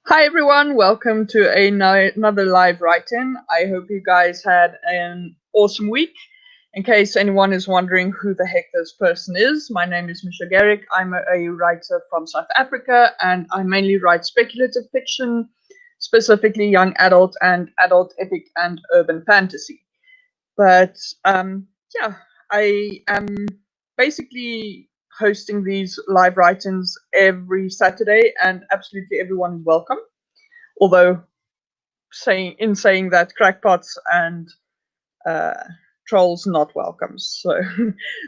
Hi everyone, welcome to another live write-in. I hope you guys had an awesome week. In case anyone is wondering who the heck this person is, my name is Misha Garrick. I'm a writer from South Africa and I mainly write speculative fiction, specifically young adult and adult epic and urban fantasy. But yeah, I am basically hosting these live write-ins every Saturday and absolutely everyone is welcome. Although saying that, crackpots and uh, trolls not welcome. So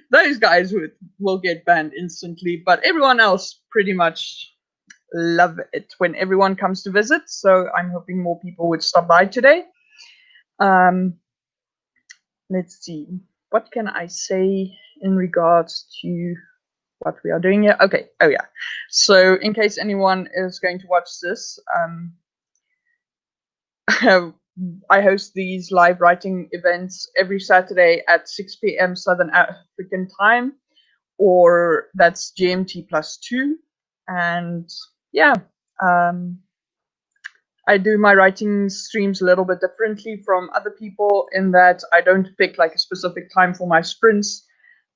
those guys will get banned instantly, but everyone else pretty much love it when everyone comes to visit. So I'm hoping more people would stop by today. Um, let's see, what can I say in regards to what we are doing here? Okay, oh yeah. So in case anyone is going to watch this, I host these live writing events every Saturday at 6 p.m. Southern African time, or that's GMT +2. And yeah, um, I do my writing streams a little bit differently from other people in that I don't pick like a specific time for my sprints.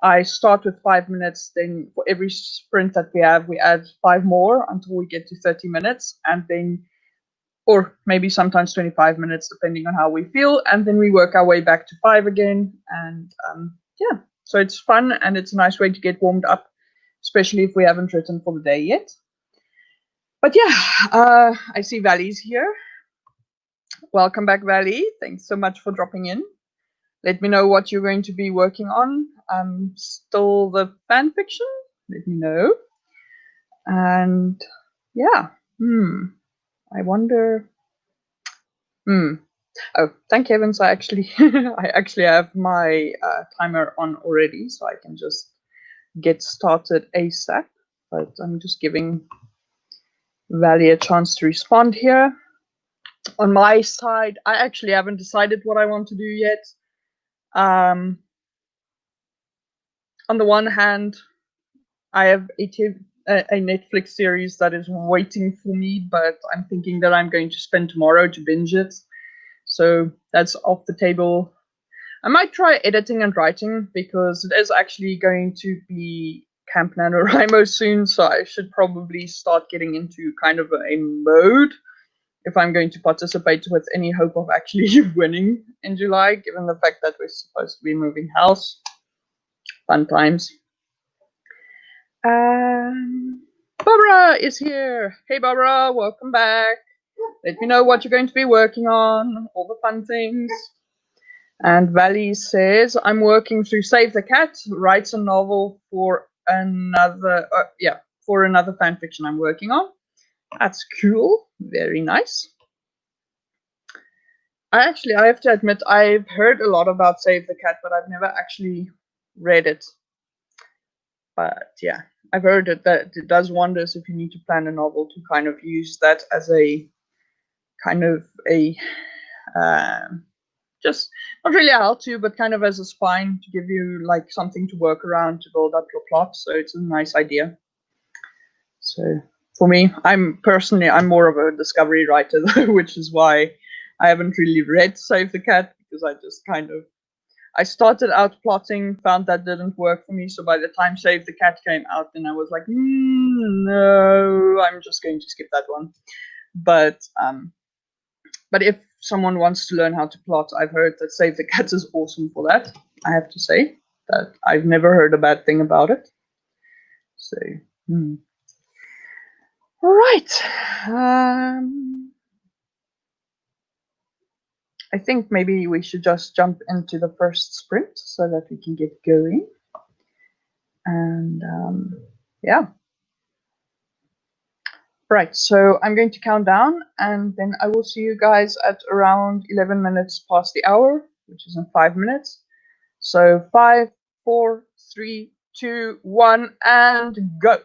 I start with 5 minutes, then for every sprint that we add five more until we get to 30 minutes, and then or maybe sometimes 25 minutes, depending on how we feel. And then we work our way back to five again. And yeah, so it's fun and it's a nice way to get warmed up, especially if we haven't written for the day yet. But yeah, I see Valley's here. Welcome back, Valley. Thanks so much for dropping in. Let me know what you're going to be working on. Still the fan fiction? Let me know. And yeah, I wonder. Oh, thank heavens! I actually have my timer on already, so I can just get started ASAP. But I'm just giving Valley a chance to respond here. On my side, I actually haven't decided what I want to do yet. On the one hand, I have a Netflix series that is waiting for me, but I'm thinking that I'm going to spend tomorrow to binge it. So that's off the table. I might try editing and writing because it is actually going to be Camp NaNoWriMo soon, so I should probably start getting into kind of a mode if I'm going to participate with any hope of actually winning in July, given the fact that we're supposed to be moving house. Fun times. Barbara is here. Hey Barbara, welcome back. Let me know what you're going to be working on, all the fun things. And Valley says, I'm working through Save the Cat, writes a novel for another fan fiction I'm working on. That's cool. Very nice. I have to admit, I've heard a lot about Save the Cat, but I've never actually read it. But yeah, I've heard that it does wonders if you need to plan a novel to kind of use that as a kind of a just not really how to, but kind of as a spine to give you like something to work around to build up your plot. So it's a nice idea. So for me, I'm more of a discovery writer, which is why I haven't really read Save the Cat, because I just I started out plotting, found that didn't work for me. So by the time Save the Cat came out, then I was like, no, I'm just going to skip that one. But if someone wants to learn how to plot, I've heard that Save the Cat is awesome for that. I have to say that I've never heard a bad thing about it. So, all right. I think maybe we should just jump into the first sprint so that we can get going. And yeah. Right, so I'm going to count down and then I will see you guys at around 11 minutes past the hour, which is in 5 minutes. So 5, 4, 3, 2, 1, and go.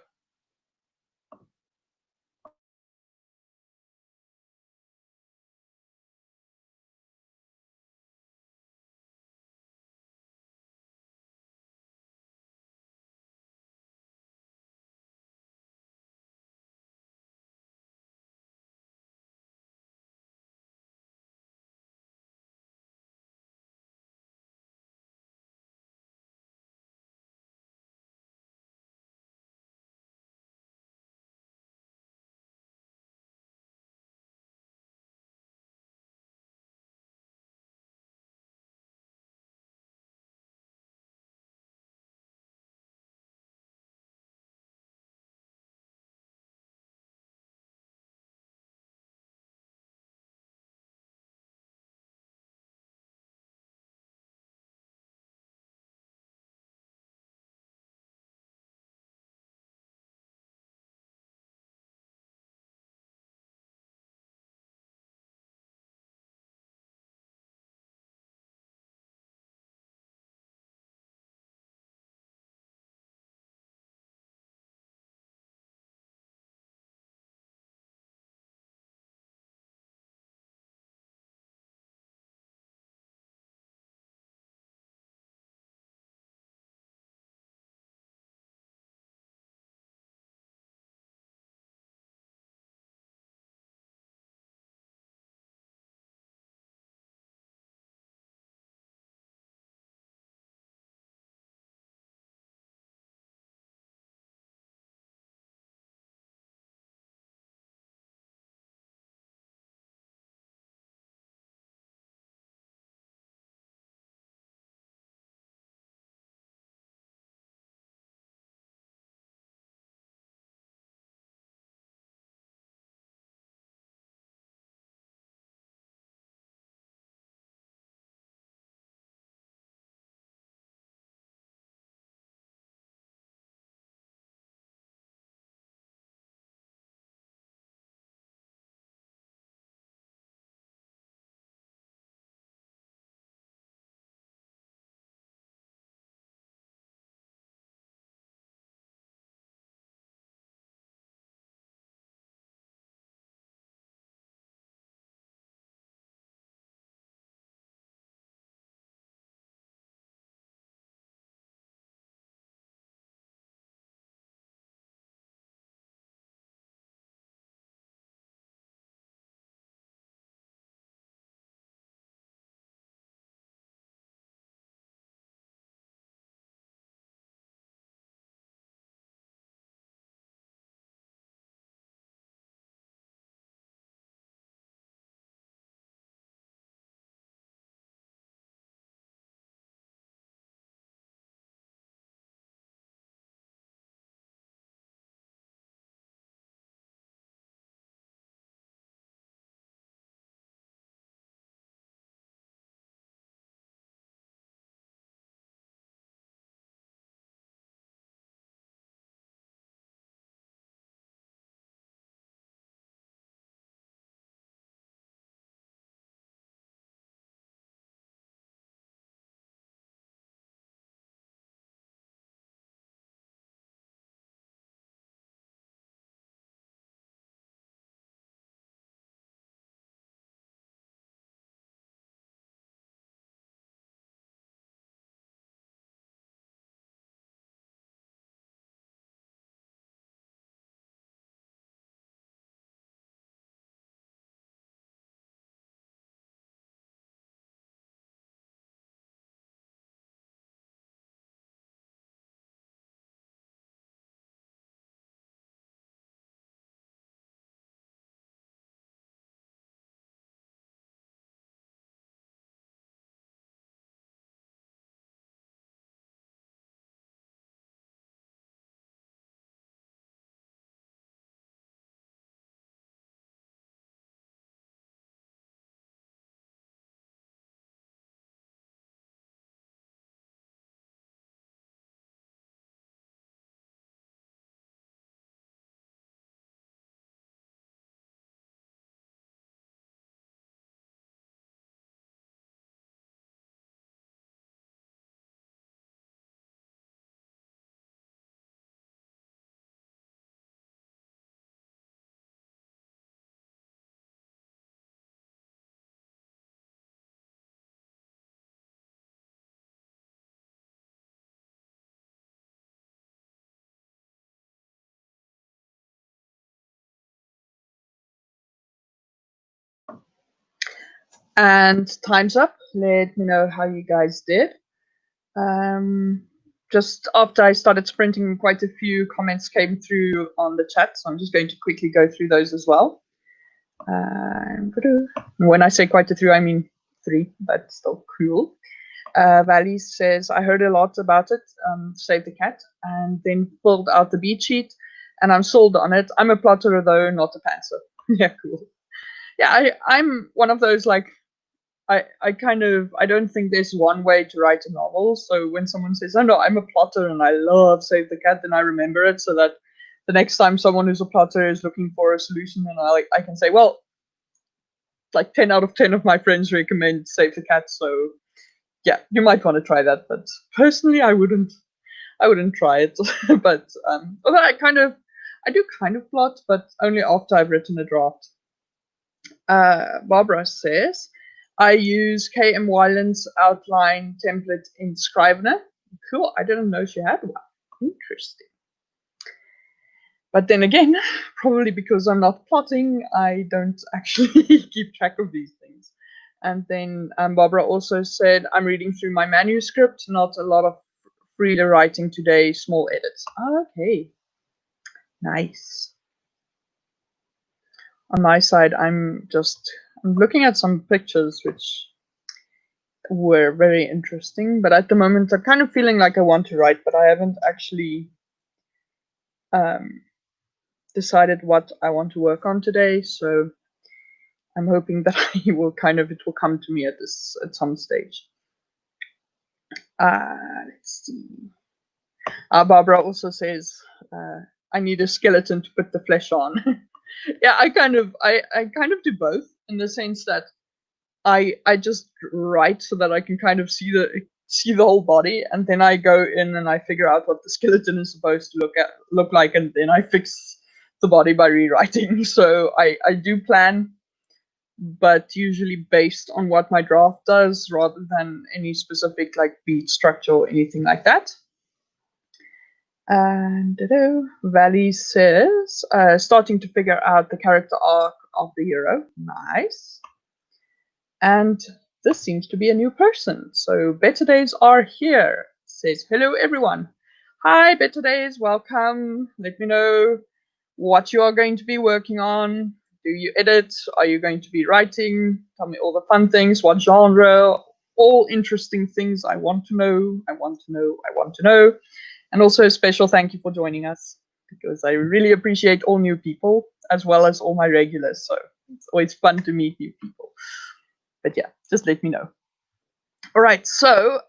And time's up. Let me know how you guys did. Just after I started sprinting, quite a few comments came through on the chat, so I'm just going to quickly go through those as well. When I say quite a few, I mean 3, but still cool. Valley says, I heard a lot about it, Save the Cat, and then filled out the beat sheet, and I'm sold on it. I'm a plotter, though, not a pantser. Yeah, cool. Yeah, I'm one of those, like, I don't think there's one way to write a novel. So when someone says, oh no, I'm a plotter and I love Save the Cat, then I remember it so that the next time someone who's a plotter is looking for a solution, and I can say, well, like 10 out of 10 of my friends recommend Save the Cat, so yeah, you might want to try that. But personally, I wouldn't try it. But although I do kind of plot, but only after I've written a draft. Barbara says, I use KM Weiland's outline template in Scrivener. Cool, I didn't know she had one. Interesting. But then again, probably because I'm not plotting, I don't actually keep track of these things. And then Barbara also said, I'm reading through my manuscript, not a lot of freelance writing today, small edits. Okay, nice. On my side, I'm looking at some pictures which were very interesting, but at the moment I'm kind of feeling like I want to write, but I haven't actually decided what I want to work on today, so I'm hoping that it will come to me at some stage. Let's see. Barbara also says, I need a skeleton to put the flesh on. Yeah, I kind of do both, in the sense that I just write so that I can kind of see the whole body, and then I go in and I figure out what the skeleton is supposed to look like, and then I fix the body by rewriting. So I do plan, but usually based on what my draft does, rather than any specific like beat structure or anything like that. And Valley says, starting to figure out the character arc of the hero. Nice. And this seems to be a new person. So Better Days are here. Says, hello everyone. Hi Better Days, welcome. Let me know what you are going to be working on. Do you edit? Are you going to be writing? Tell me all the fun things. What genre? All interesting things I want to know. I want to know. And also a special thank you for joining us, because I really appreciate all new people as well as all my regulars. So it's always fun to meet new people. But yeah, just let me know. All right, so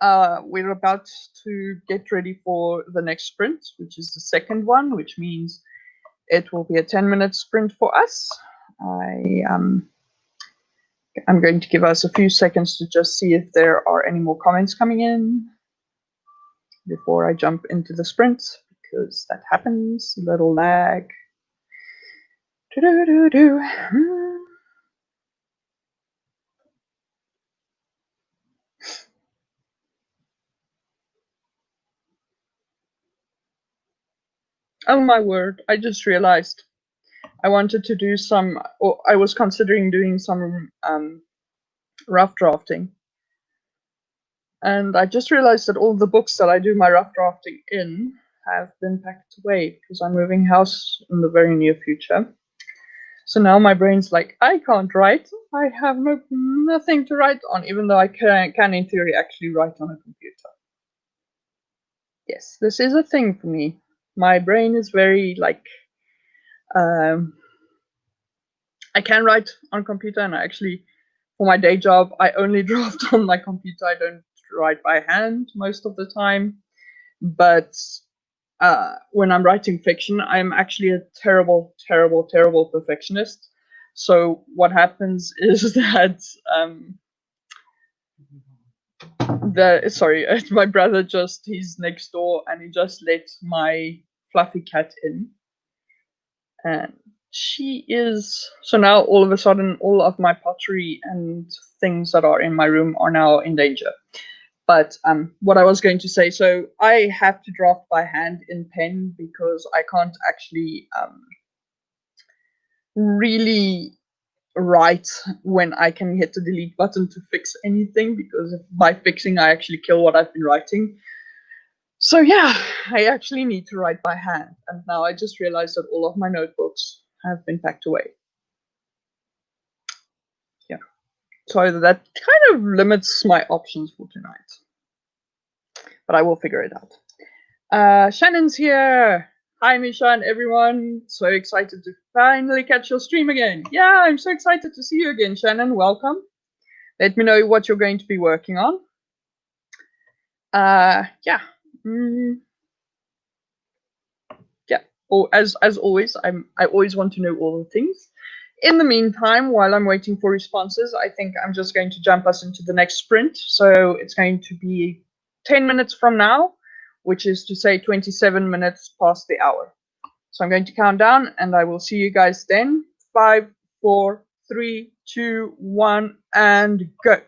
we're about to get ready for the next sprint, which is the second one, which means it will be a 10-minute sprint for us. I'm going to give us a few seconds to just see if there are any more comments coming in before I jump into the sprint, because that happens. A little lag. Oh my word, I just realized I wanted to do I was considering doing some rough drafting. And I just realized that all the books that I do my rough drafting in have been packed away, because I'm moving house in the very near future. So now my brain's like, I can't write. I have nothing to write on, even though I can in theory actually write on a computer. Yes, this is a thing for me. My brain is very like, I can write on computer, and I actually, for my day job, I only draft on my computer. I don't write by hand most of the time. But when I'm writing fiction, I'm actually a terrible, terrible, terrible perfectionist. So what happens is that my brother he's next door, and he just let my fluffy cat in, and so now all of a sudden all of my pottery and things that are in my room are now in danger. But what I was going to say, so I have to draft by hand in pen, because I can't actually really write when I can hit the delete button to fix anything, because by fixing I actually kill what I've been writing. So yeah, I actually need to write by hand, and now I just realized that all of my notebooks have been packed away. Yeah, so that kind of limits my options for tonight, but I will figure it out. Shannon's here. Hi, Misha and everyone. So excited to finally catch your stream again. Yeah, I'm so excited to see you again, Shannon. Welcome. Let me know what you're going to be working on. Yeah. Yeah. Or as always, I always want to know all the things. In the meantime, while I'm waiting for responses, I think I'm just going to jump us into the next sprint. So it's going to be 10 minutes from now, which is to say 27 minutes past the hour. So I'm going to count down, and I will see you guys then. 5, 4, 3, 2, 1, and go.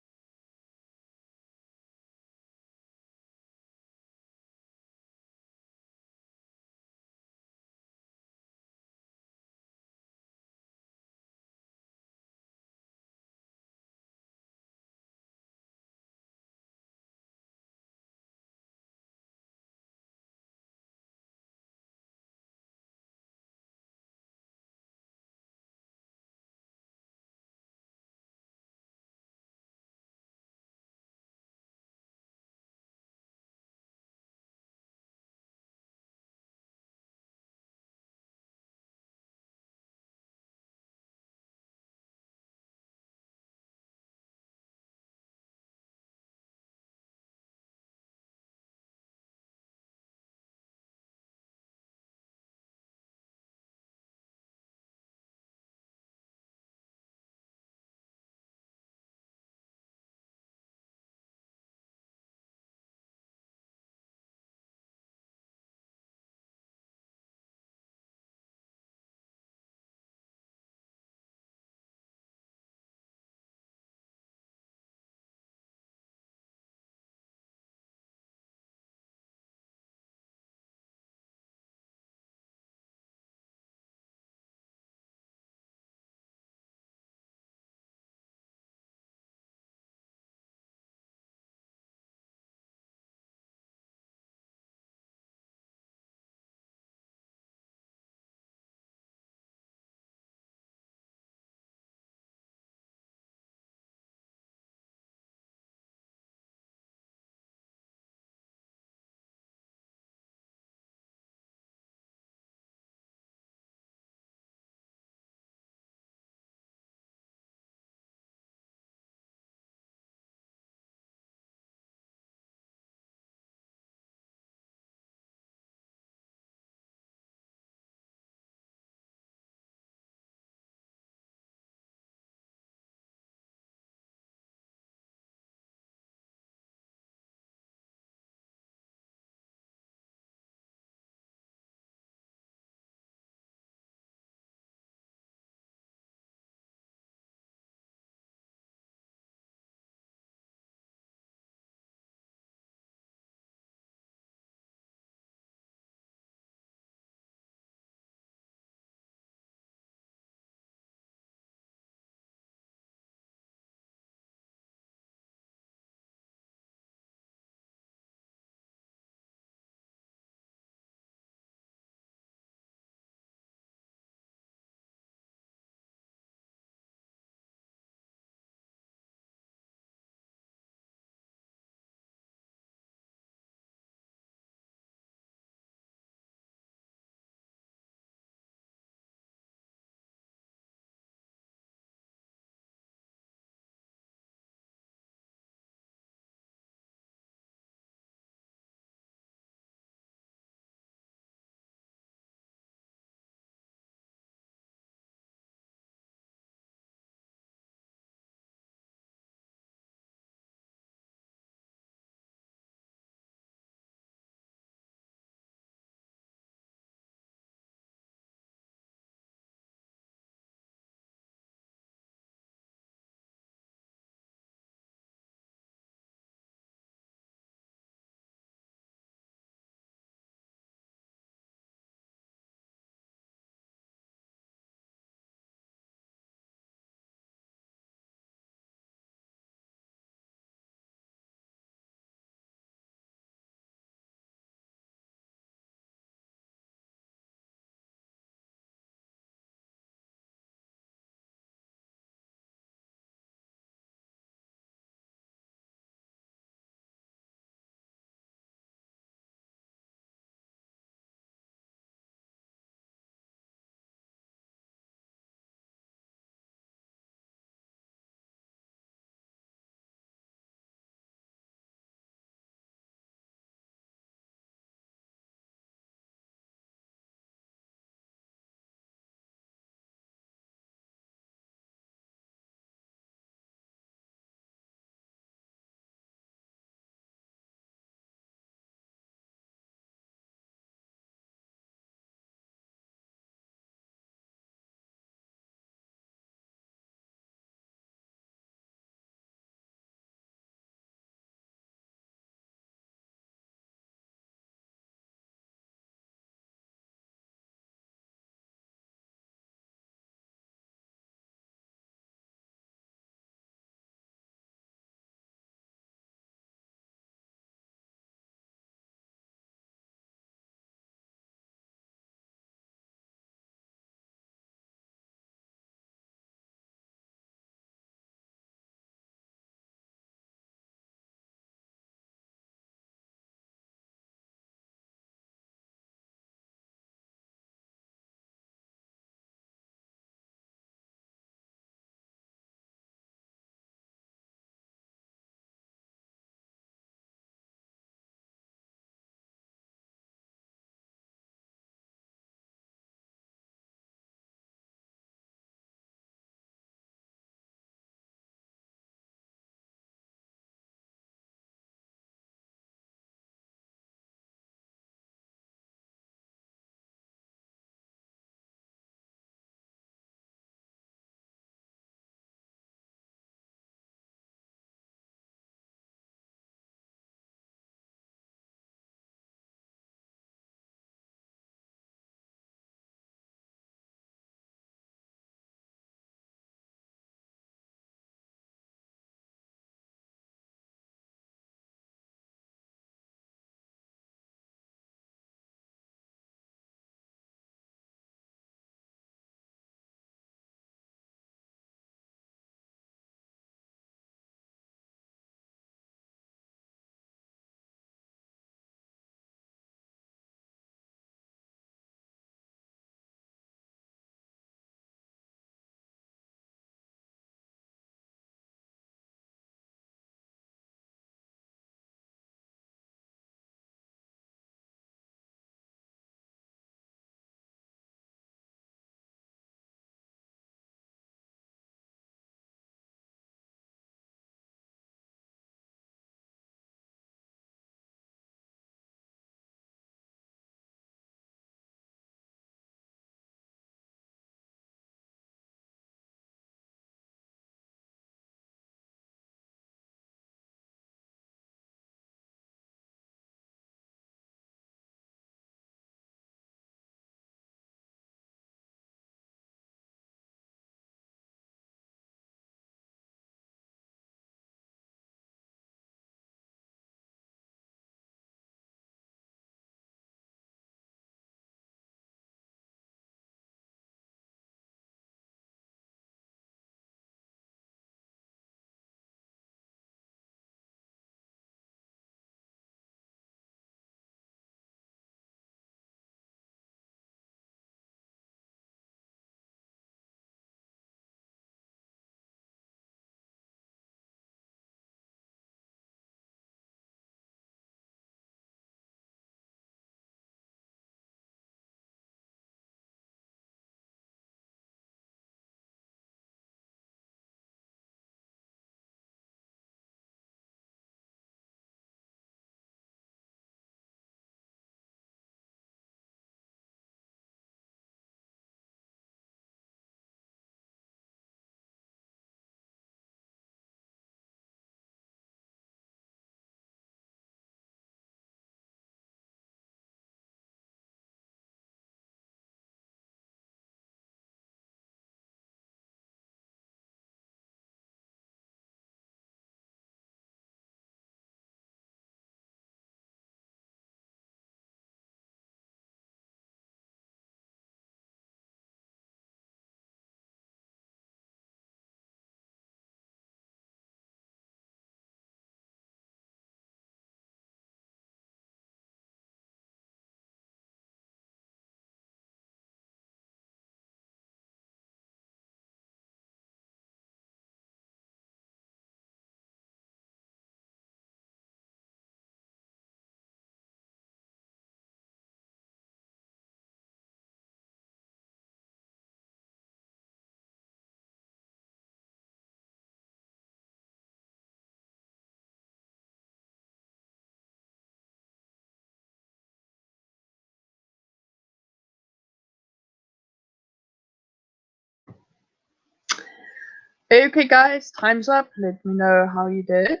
Okay, guys, time's up. Let me know how you did.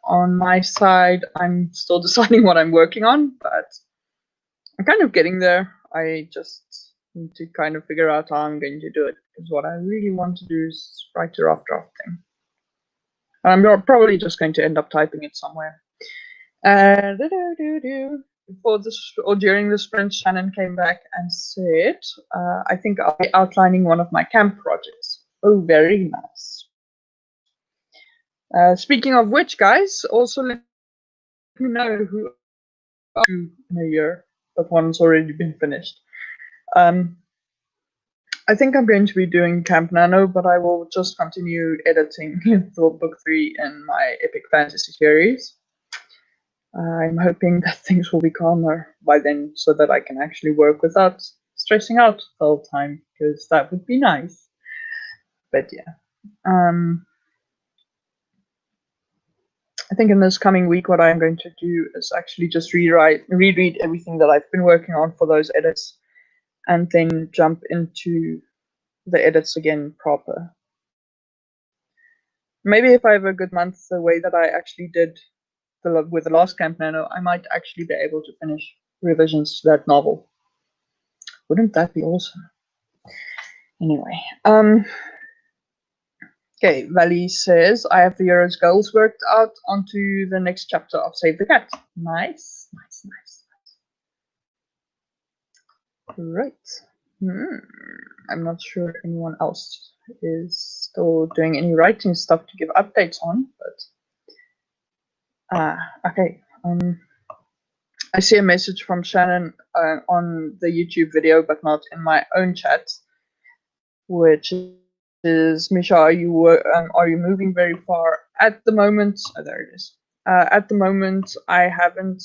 On my side, I'm still deciding what I'm working on, but I'm kind of getting there. I just need to kind of figure out how I'm going to do it, because what I really want to do is write a rough draft thing. I'm probably just going to end up typing it somewhere. Before this or during the sprint, Shannon came back and said, I think I'll be outlining one of my camp projects. Oh, very nice. Speaking of which, guys, also let me know who are you in a year, but one's already been finished. I think I'm going to be doing Camp Nano, but I will just continue editing for book 3 in my epic fantasy series. I'm hoping that things will be calmer by then so that I can actually work without stressing out the whole time, because that would be nice. But yeah. I think in this coming week, what I'm going to do is actually just reread everything that I've been working on for those edits, and then jump into the edits again proper. Maybe if I have a good month, the way that I actually did with the last Camp Nano, I might actually be able to finish revisions to that novel. Wouldn't that be awesome? Anyway, okay, Valley says, I have the hero's goals worked out onto the next chapter of Save the Cat. Nice, nice, nice. Right. I'm not sure anyone else is still doing any writing stuff to give updates on, but okay. I see a message from Shannon on the YouTube video, but not in my own chat, which is, Misha, are you moving very far at the moment? Oh, there it is. At the moment, I haven't.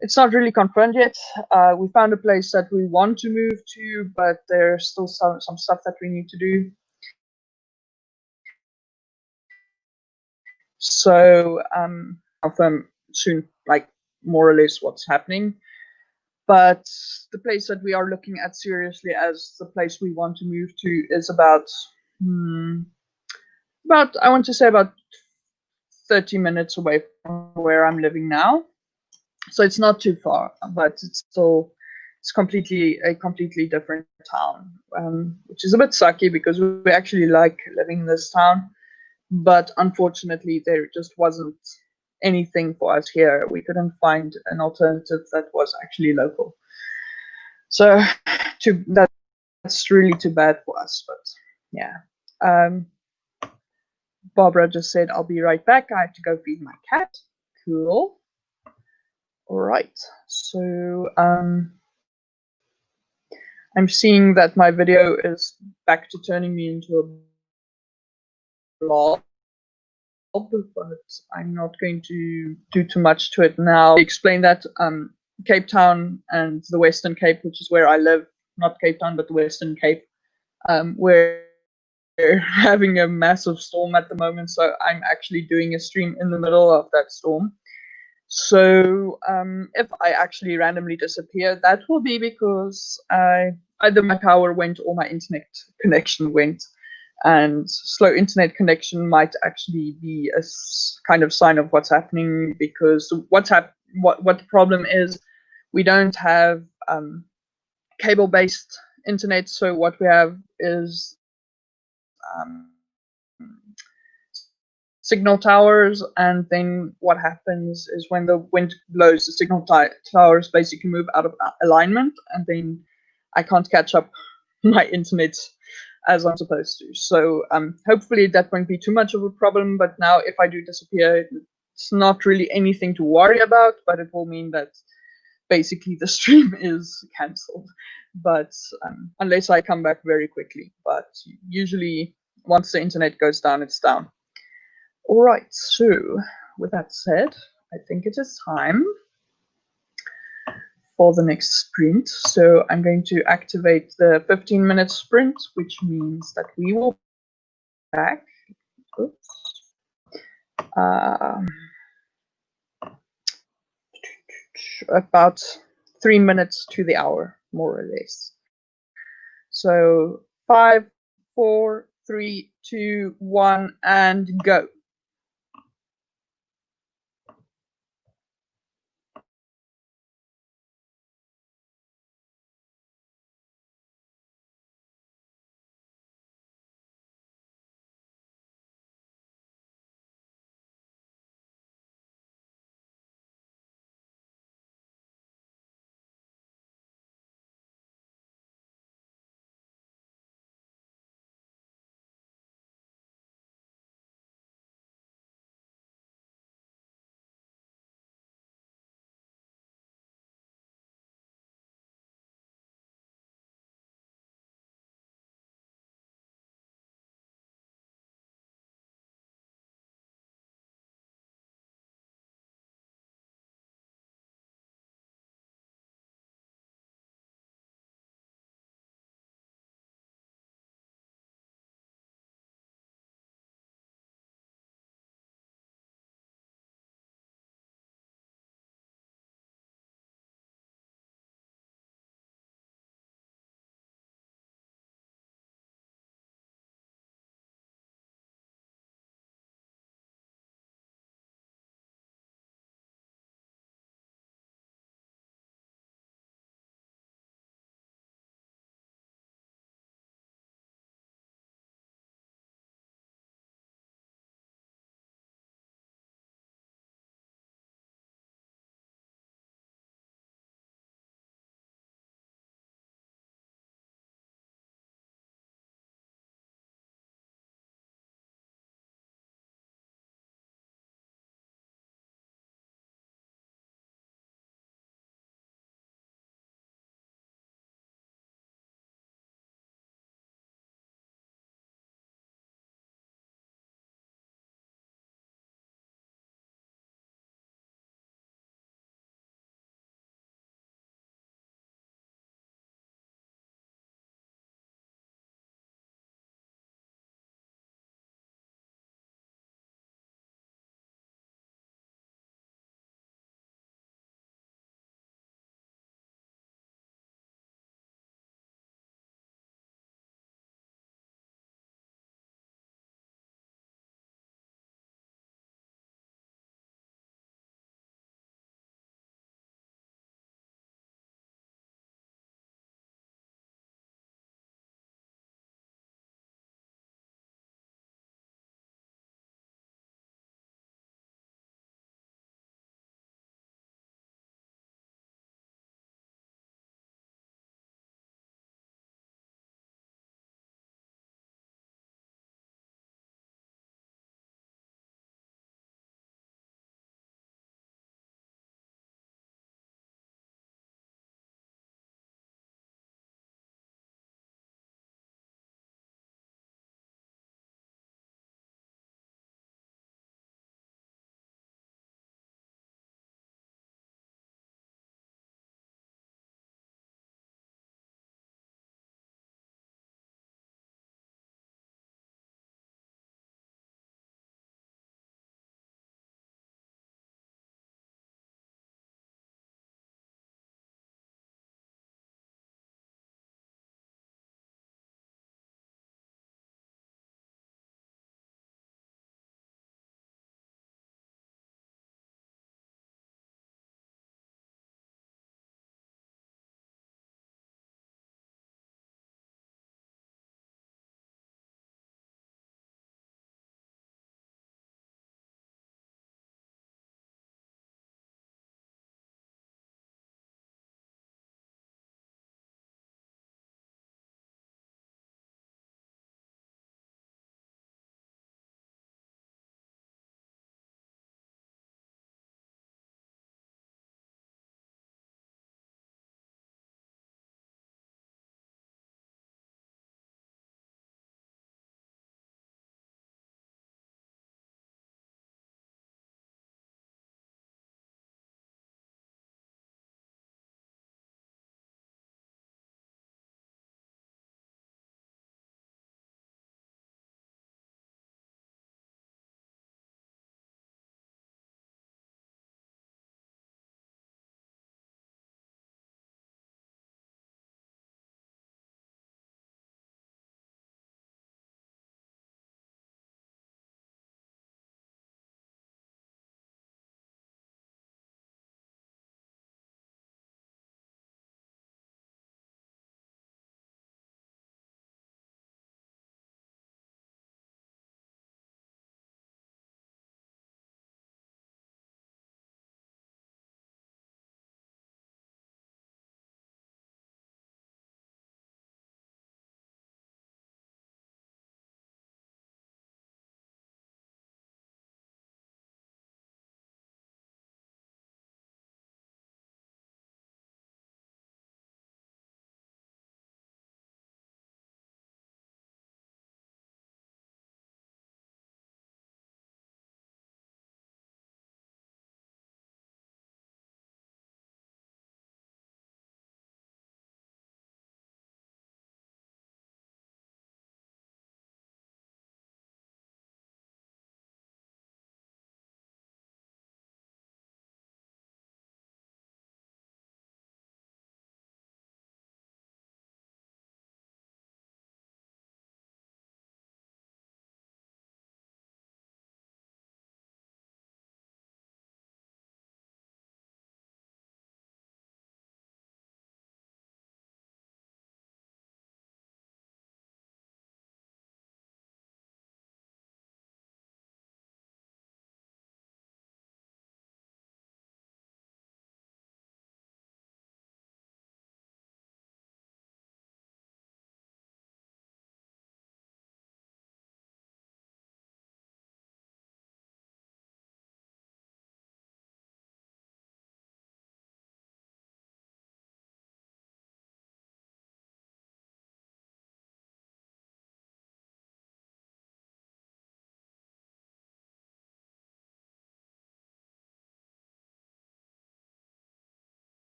It's not really confirmed yet. We found a place that we want to move to, but there's still some stuff that we need to do. So confirm soon, like more or less what's happening. But the place that we are looking at seriously as the place we want to move to is about I want to say about 30 minutes away from where I'm living now. So it's not too far, but it's a completely different town, which is a bit sucky because we actually like living in this town, but unfortunately there just wasn't anything for us here. We couldn't find an alternative that was actually local. So that's really too bad for us, but yeah. Barbara just said, I'll be right back. I have to go feed my cat. Cool. All right. So I'm seeing that my video is back to turning me into a blob, but I'm not going to do too much to it now. Explain that Cape Town and the Western Cape, which is where I live, not Cape Town, but the Western Cape, we're having a massive storm at the moment. So I'm actually doing a stream in the middle of that storm. So if I actually randomly disappear, that will be because either my power went or my internet connection went. And slow internet connection might actually be a kind of sign of what's happening, because what the problem is, we don't have cable-based internet. So what we have is signal towers, and then what happens is when the wind blows, the signal towers basically move out of alignment, and then I can't catch up my internet as I'm supposed to. So hopefully that won't be too much of a problem, but now if I do disappear, it's not really anything to worry about, but it will mean that basically the stream is cancelled, but unless I come back very quickly. But usually once the internet goes down, it's down. All right, so with that said, I think it is time for the next sprint. So I'm going to activate the 15-minute sprint, which means that we will be back. About 3 minutes to the hour, more or less. So 5, 4, 3, 2, 1, and go.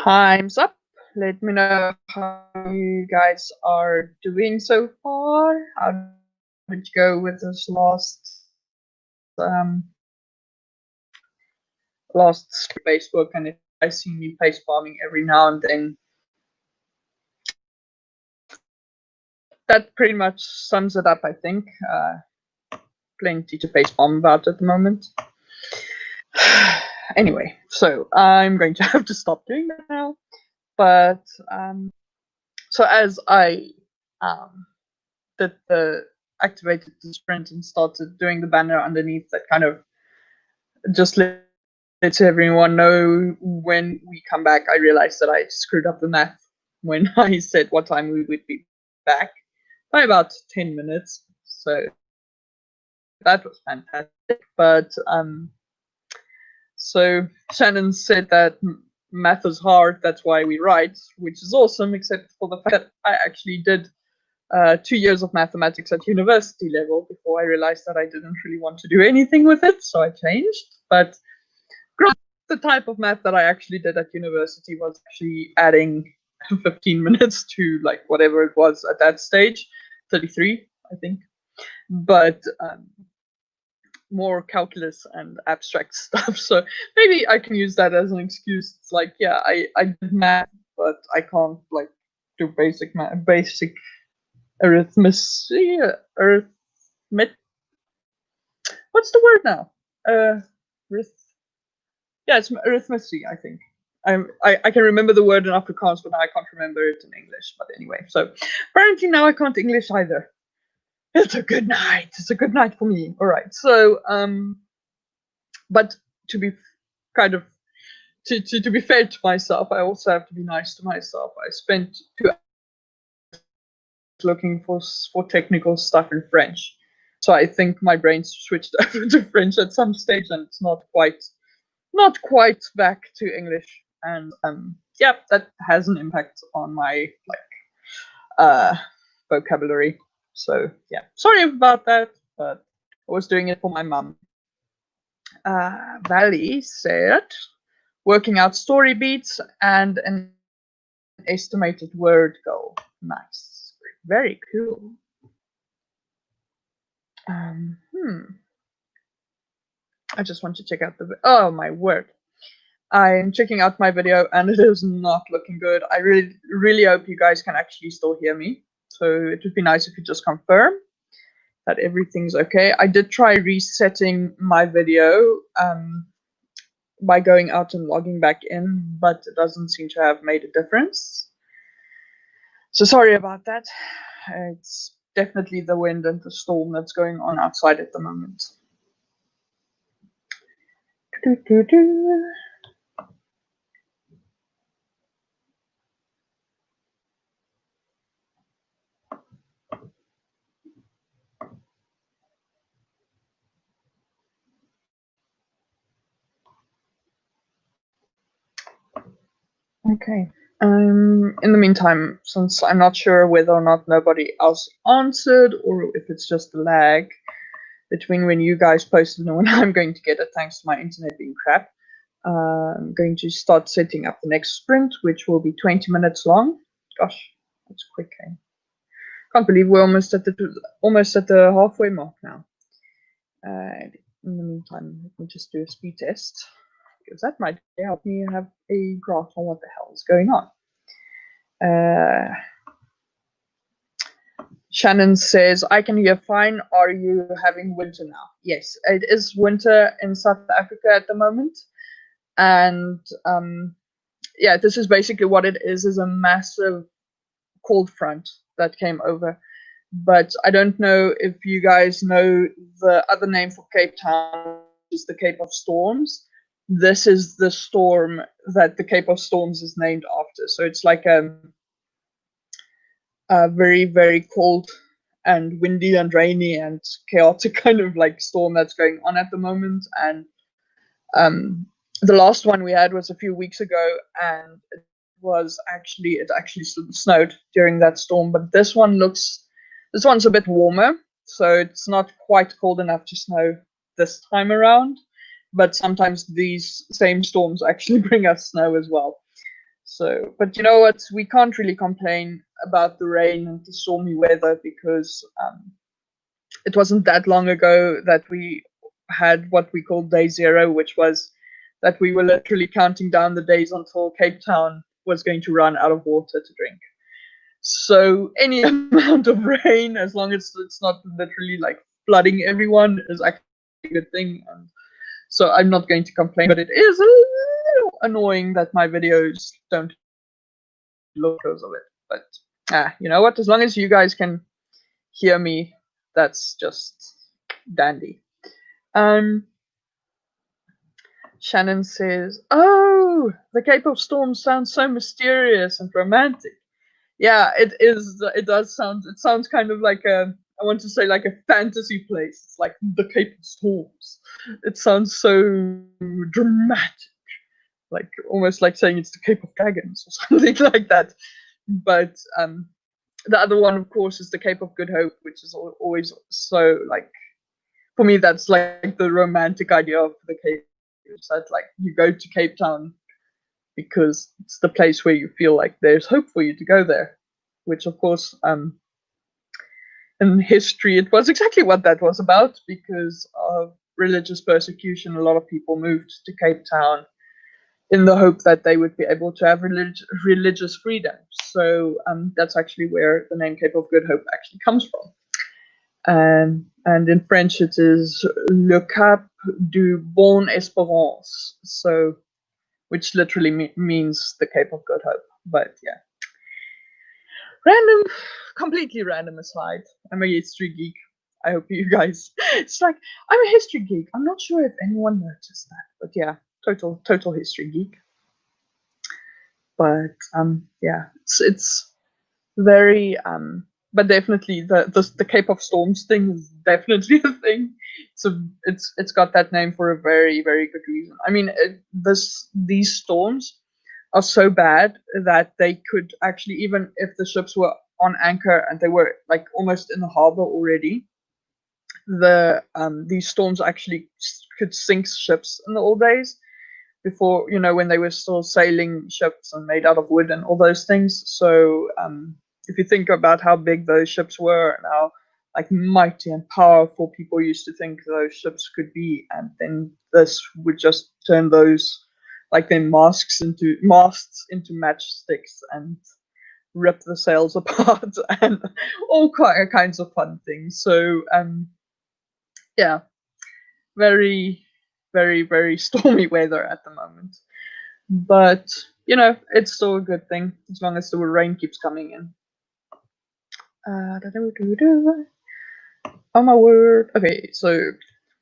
time's up. Let me know how you guys are doing so far. How did you go with this last Facebook? And if I see me face bombing every now and then, that pretty much sums it up, I think. Plenty to face bomb about at the moment. Anyway, so I'm going to have to stop doing that now. But so as I activated the sprint and started doing the banner underneath, that kind of just lets everyone know when we come back. I realized that I screwed up the math when I said what time we would be back by about 10 minutes. So that was fantastic. But so Shannon said that math is hard, that's why we write, which is awesome, except for the fact that I actually did 2 years of mathematics at university level before I realized that I didn't really want to do anything with it, so I changed. But the type of math that I actually did at university was actually adding 15 minutes to like whatever it was at that stage, 33, I think. But more calculus and abstract stuff. So maybe I can use that as an excuse. It's like, yeah, I did math, but I can't like do basic arithmetic. What's the word now? Yeah, it's arithmetic, I think. I can remember the word in Afrikaans, but now I can't remember it in English. But anyway, so apparently now I can't English either. It's a good night. It's a good night for me. All right. So but to be kind of to be fair to myself, I also have to be nice to myself. I spent 2 hours looking for technical stuff in French, so I think my brain switched over to French at some stage, and it's not quite back to English. And yeah, that has an impact on my vocabulary. So yeah, sorry about that, but I was doing it for my mum. Valley said, working out story beats and an estimated word goal. Nice. Very cool. I just want to check out oh my word. I'm checking out my video and it is not looking good. I really hope you guys can actually still hear me. So it would be nice if you just confirm that everything's okay. I did try resetting my video by going out and logging back in, but it doesn't seem to have made a difference. So sorry about that. It's definitely the wind and the storm that's going on outside at the moment. Okay. In the meantime, since I'm not sure whether or not nobody else answered or if it's just a lag between when you guys posted and when I'm going to get it, thanks to my internet being crap, I'm going to start setting up the next sprint, which will be 20 minutes long. Gosh, that's quick, eh? Can't believe we're almost at the halfway mark now. In the meantime, let me just do a speed test, because that might help me have a grasp on what the hell is going on. Shannon says, I can hear fine. Are you having winter now? Yes, it is winter in South Africa at the moment. And yeah, this is basically what it is a massive cold front that came over. But I don't know if you guys know the other name for Cape Town is the Cape of Storms. This is the storm that the Cape of Storms is named after. So it's like a very, very cold and windy and rainy and chaotic kind of like storm that's going on at the moment. And the last one we had was a few weeks ago, and it actually snowed during that storm. But this one's a bit warmer, so it's not quite cold enough to snow this time around. But sometimes these same storms actually bring us snow as well. So, but you know what? We can't really complain about the rain and the stormy weather because it wasn't that long ago that we had what we called day zero, which was that we were literally counting down the days until Cape Town was going to run out of water to drink. So any amount of rain, as long as it's not literally like flooding everyone, is actually a good thing. And so I'm not going to complain, but it is a little annoying that my videos don't look because of it. But you know what? As long as you guys can hear me, that's just dandy. Shannon says, "Oh, the Cape of Storms sounds so mysterious and romantic." Yeah, it is. It does sound. It sounds kind of like a. I want to say like a fantasy place. It's like the Cape of Storms. It sounds so dramatic, like almost like saying it's the Cape of Dragons or something like that. But the other one, of course, is the Cape of Good Hope, which is always so like. For me, that's like the romantic idea of the Cape. Is that like you go to Cape Town because it's the place where you feel like there's hope for you to go there, which of course in history it was exactly what that was about. Because of religious persecution, a lot of people moved to Cape Town in the hope that they would be able to have religious freedom. So that's actually where the name Cape of Good Hope actually comes from. And in French it is Le Cap du Bon Espérance, so which literally means the Cape of Good Hope. But yeah, random, completely random aside, I'm a history geek. I hope you guys. It's like I'm a history geek. I'm not sure if anyone noticed that, but yeah, total history geek. But yeah, it's very but definitely the Cape of Storms thing is definitely a thing. It's got that name for a very good reason. I mean, these storms are so bad that they could actually, even if the ships were on anchor and they were like almost in the harbor already, these storms actually could sink ships in the old days, before, when they were still sailing ships and made out of wood and all those things. So if you think about how big those ships were and how like mighty and powerful people used to think those ships could be, and then this would just turn those like their masts into matchsticks and rip the sails apart and all kinds of fun things. So yeah, very very stormy weather at the moment. But it's still a good thing as long as the rain keeps coming in. Oh my word. Okay, so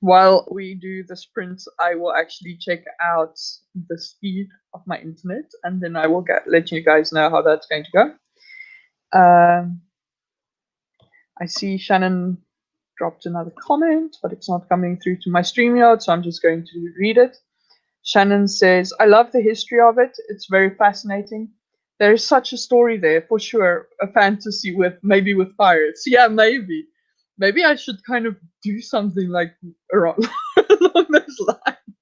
while we do the sprint, I will actually check out the speed of my internet, and then I will let you guys know how that's going to go. I see Shannon dropped another comment, but it's not coming through to my StreamYard, so I'm just going to read it. Shannon says, "I love the history of it. It's very fascinating. There is such a story there, for sure. A fantasy maybe with pirates. Yeah, maybe. Maybe I should kind of do something like around along those lines."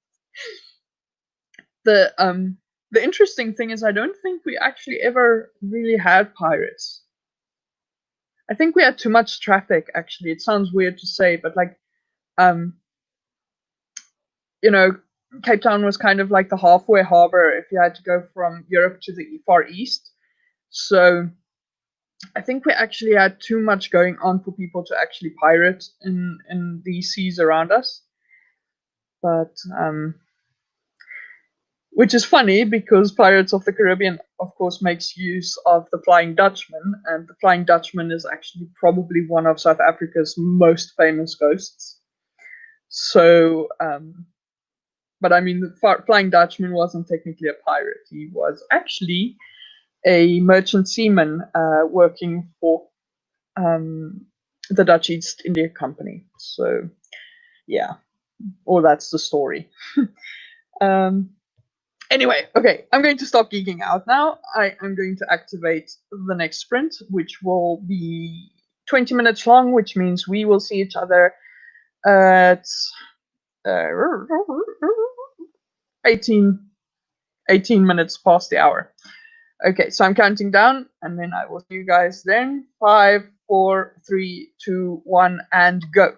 The interesting thing is I don't think we actually ever really had pirates. I think we had too much traffic, actually. It sounds weird to say, but like Cape Town was kind of like the halfway harbor if you had to go from Europe to the Far East. So I think we actually had too much going on for people to actually pirate in these seas around us. But which is funny because Pirates of the Caribbean, of course, makes use of the Flying Dutchman, and the Flying Dutchman is actually probably one of South Africa's most famous ghosts. So but I mean, the Flying Dutchman wasn't technically a pirate. He was actually a merchant seaman working for the Dutch East India Company. So, yeah, that's the story. Anyway, okay, I'm going to stop geeking out now. I am going to activate the next sprint, which will be 20 minutes long, which means we will see each other at 18 minutes past the hour. Okay, so I'm counting down, and then I will see you guys then. 5, 4, 3, 2, 1, and go.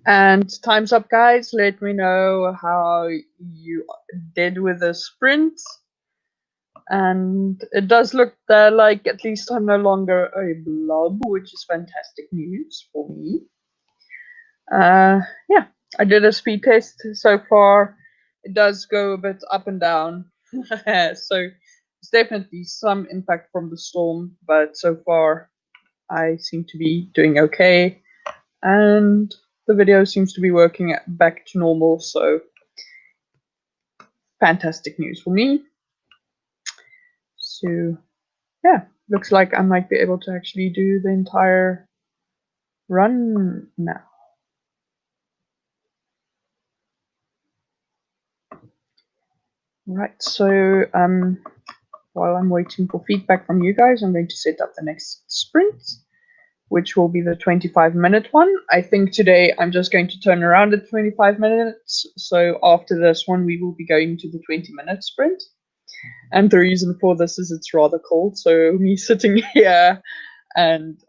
And time's up, guys. Let me know how you did with the sprint. And it does look like at least I'm no longer a blob, which is fantastic news for me. Yeah, I did a speed test so far. It does go a bit up and down. So there's definitely some impact from the storm, but so far I seem to be doing okay. And the video seems to be working back to normal, so fantastic news for me. So yeah, looks like I might be able to actually do the entire run now. Right, so while I'm waiting for feedback from you guys, I'm going to set up the next sprint, which will be the 25-minute one. I think today I'm just going to turn around at 25 minutes. So after this one, we will be going to the 20-minute sprint. And the reason for this is it's rather cold. So me sitting here and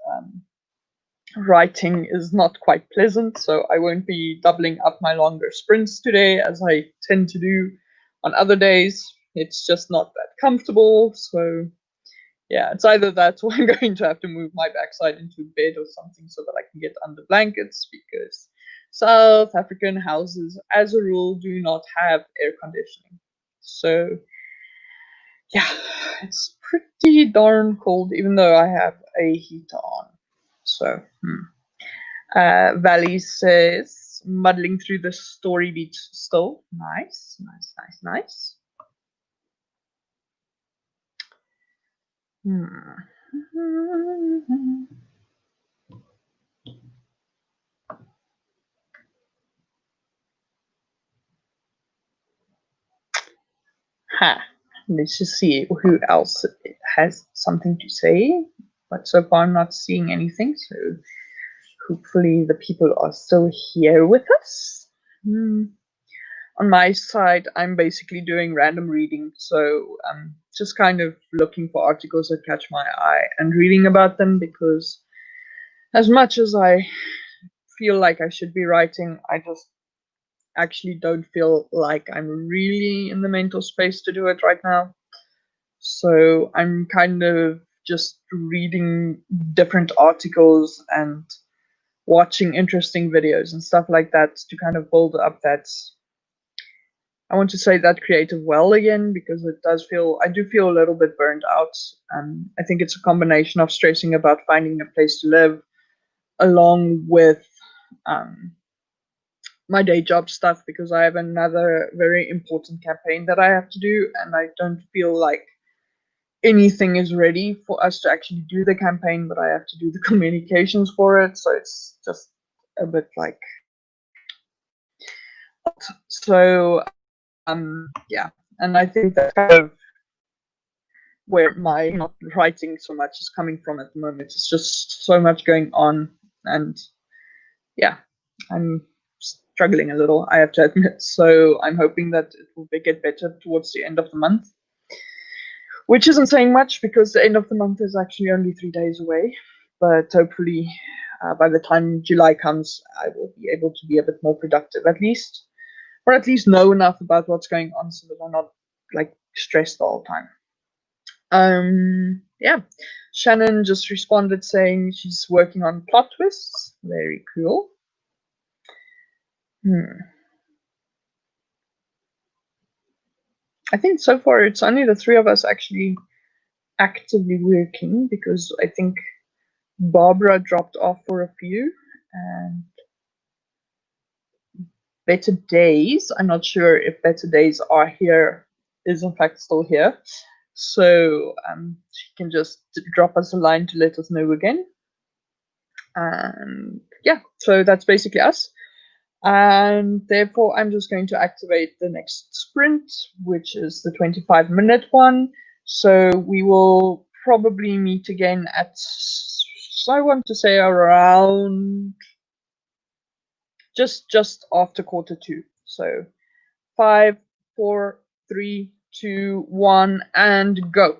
writing is not quite pleasant. So I won't be doubling up my longer sprints today as I tend to do on other days. It's just not that comfortable. So yeah, it's either that or I'm going to have to move my backside into bed or something so that I can get under blankets, because South African houses, as a rule, do not have air conditioning. So yeah, it's pretty darn cold, even though I have a heater on. So, Valley says, muddling through the story beach still. Nice, nice, nice, nice. Ha. Let's just see who else has something to say. But so far, I'm not seeing anything. So hopefully, the people are still here with us. On my side, I'm basically doing random reading. So I'm just kind of looking for articles that catch my eye and reading about them, because as much as I feel like I should be writing, I just actually don't feel like I'm really in the mental space to do it right now. So I'm kind of just reading different articles and watching interesting videos and stuff like that to kind of build up that, I want to say, that creative well again, because I do feel a little bit burned out. I think it's a combination of stressing about finding a place to live along with my day job stuff, because I have another very important campaign that I have to do, and I don't feel like anything is ready for us to actually do the campaign, but I have to do the communications for it. So it's just a bit like, so yeah, and I think that's kind of where my not writing so much is coming from at the moment. It's just so much going on, and yeah, I'm struggling a little, I have to admit. So I'm hoping that it will get better towards the end of the month, which isn't saying much because the end of the month is actually only 3 days away. But hopefully, by the time July comes, I will be able to be a bit more productive, at least, or at least know enough about what's going on so that I'm not like stressed all the time. Yeah, Shannon just responded saying she's working on plot twists. Very cool. I think so far it's only the three of us actually actively working, because I think Barbara dropped off for a few, and Better Days, I'm not sure if Better Days is in fact still here. So she can just drop us a line to let us know again. And yeah, so that's basically us. And therefore, I'm just going to activate the next sprint, which is the 25-minute one. So we will probably meet again at, I want to say, around just after 1:45. So 5, 4, 3, 2, 1, and go.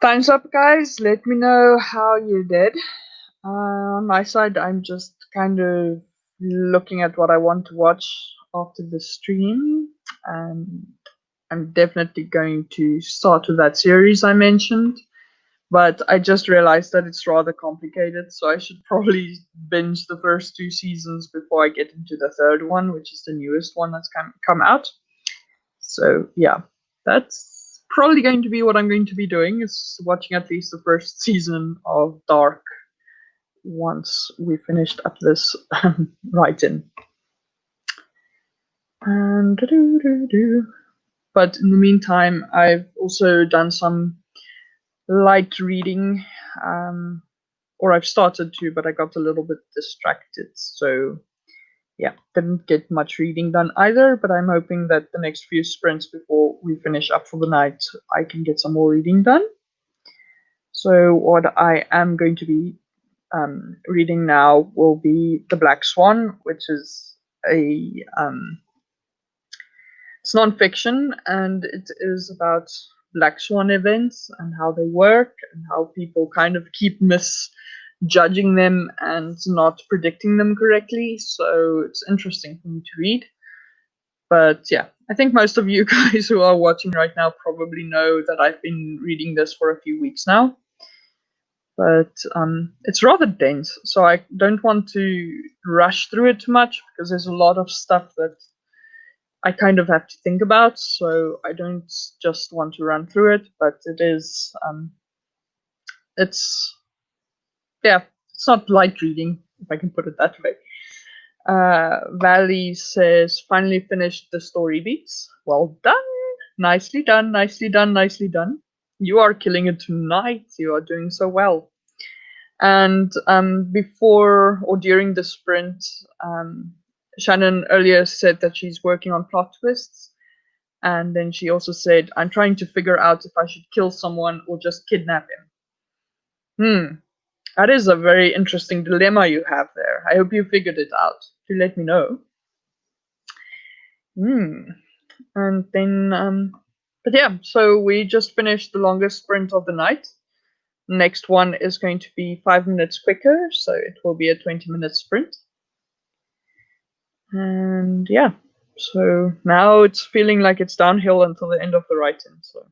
Time's up, guys. Let me know how you did. On my side, I'm just kind of looking at what I want to watch after the stream, and I'm definitely going to start with that series I mentioned. But I just realized that it's rather complicated, so I should probably binge the first two seasons before I get into the third one, which is the newest one that's come out. So yeah, that's probably going to be what I'm going to be doing, is watching at least the first season of Dark once we finished up this write-in. And but in the meantime, I've also done some light reading, or I've started to, but I got a little bit distracted. So yeah, didn't get much reading done either, but I'm hoping that the next few sprints before we finish up for the night, I can get some more reading done. So what I am going to be reading now will be The Black Swan, which is it's non-fiction, and it is about Black Swan events and how they work and how people kind of keep misjudging them and not predicting them correctly. So it's interesting for me to read. But yeah, I think most of you guys who are watching right now probably know that I've been reading this for a few weeks now. But it's rather dense, so I don't want to rush through it too much because there's a lot of stuff that I kind of have to think about. So I don't just want to run through it, but it is it's yeah, it's not light reading, if I can put it that way. Valley says, finally finished the story beats. Well done. Nicely done, nicely done, nicely done. You are killing it tonight. You are doing so well. And before or during the sprint, Shannon earlier said that she's working on plot twists. And then she also said, I'm trying to figure out if I should kill someone or just kidnap him. That is a very interesting dilemma you have there. I hope you figured it out. Do let me know. And then, but yeah, so we just finished the longest sprint of the night. Next one is going to be 5 minutes quicker, so it will be a 20-minute sprint. And yeah, so now it's feeling like it's downhill until the end of the write-in. So,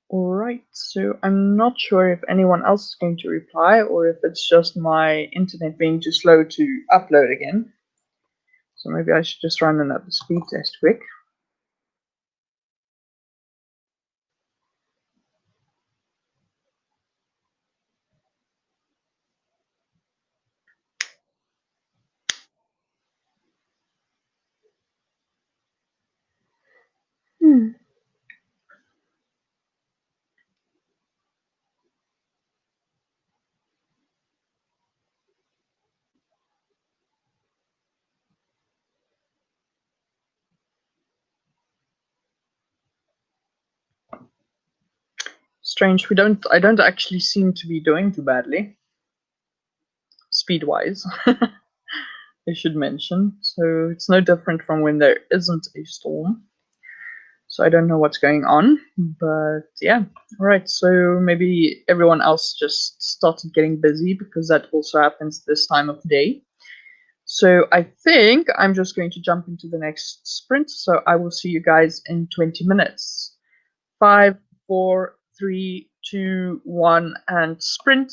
Alright, so I'm not sure if anyone else is going to reply or if it's just my internet being too slow to upload again. So maybe I should just run another speed test quick. Strange, I don't actually seem to be doing too badly. Speed-wise, I should mention. So it's no different from when there isn't a storm. So I don't know what's going on, but yeah. All right, so maybe everyone else just started getting busy because that also happens this time of day. So I think I'm just going to jump into the next sprint. So I will see you guys in 20 minutes. 5, 4, 3, 2, 1, and sprint.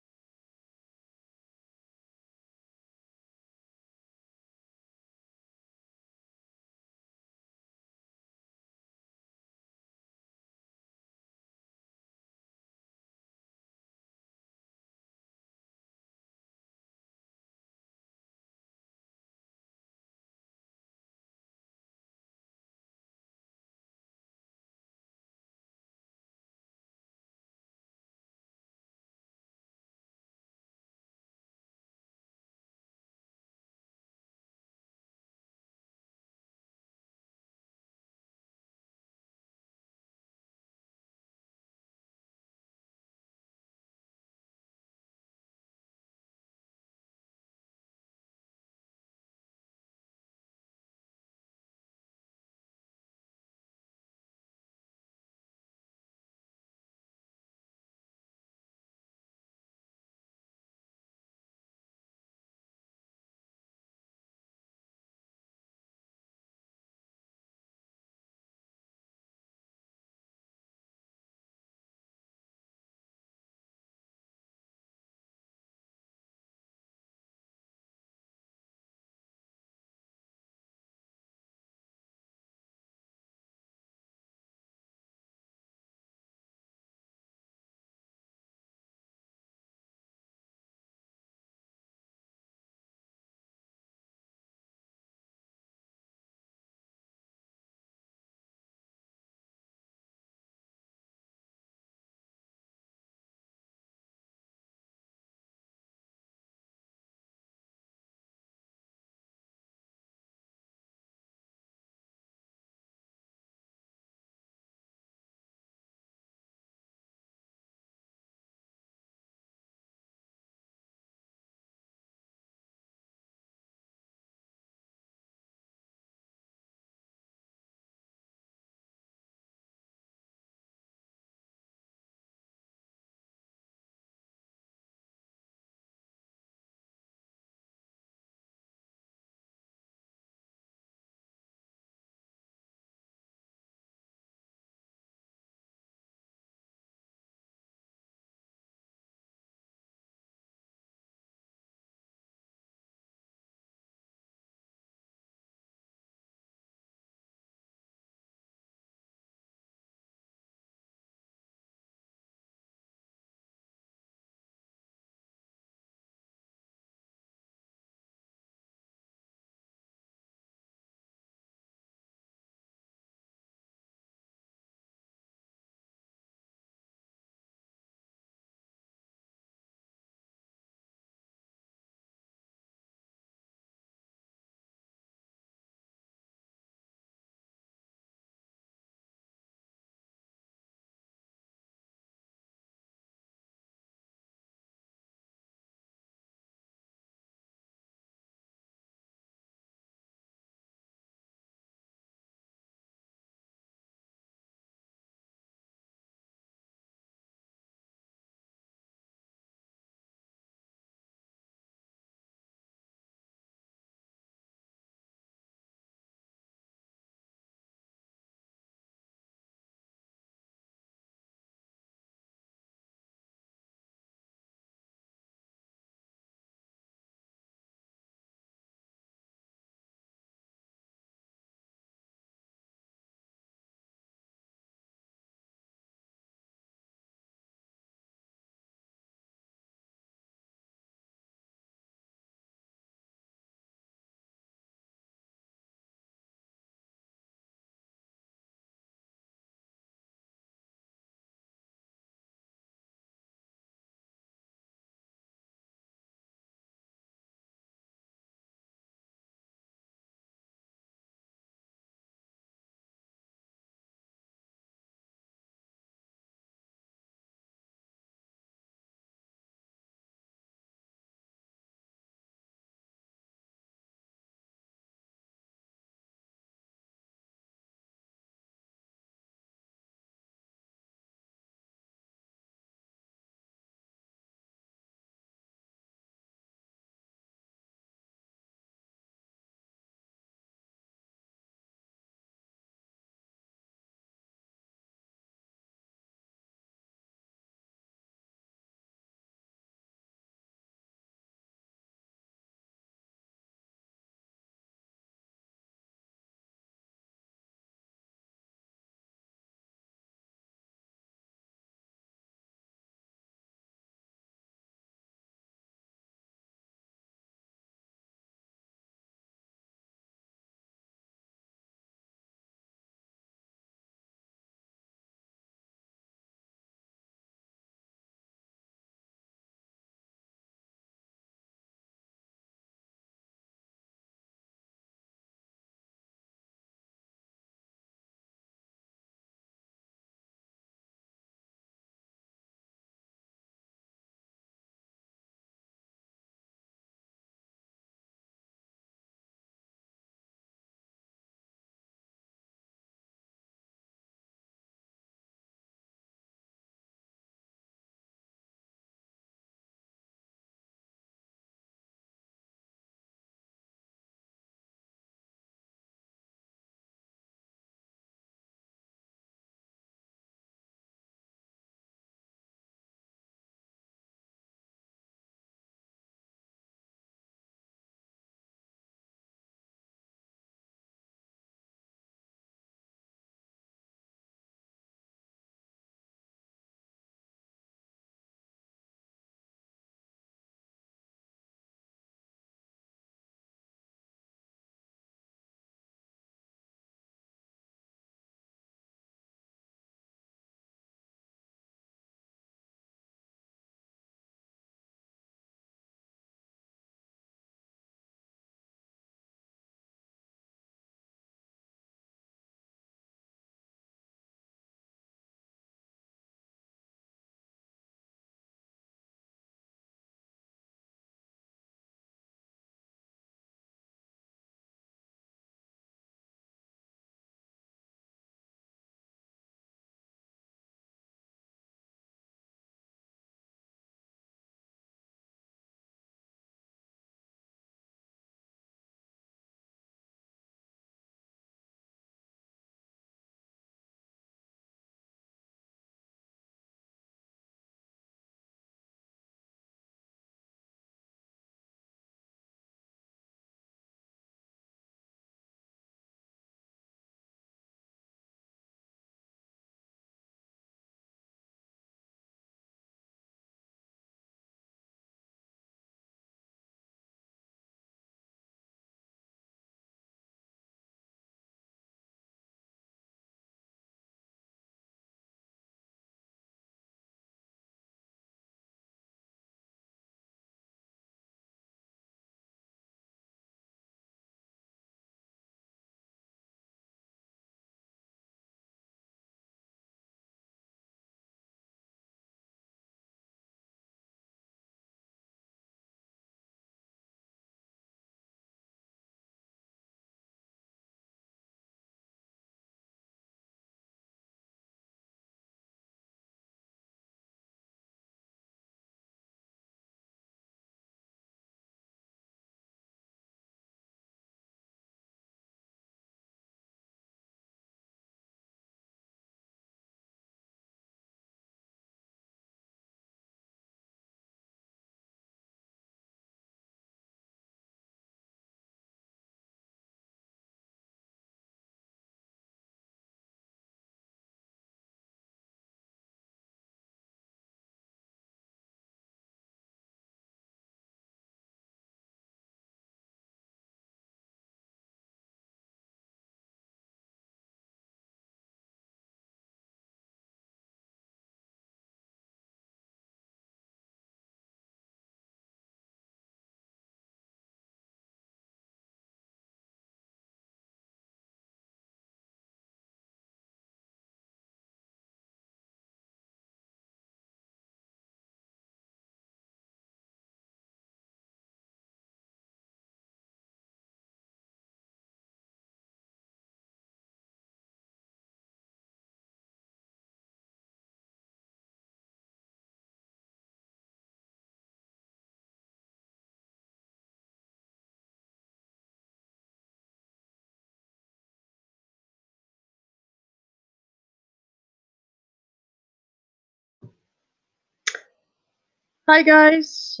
Hi guys,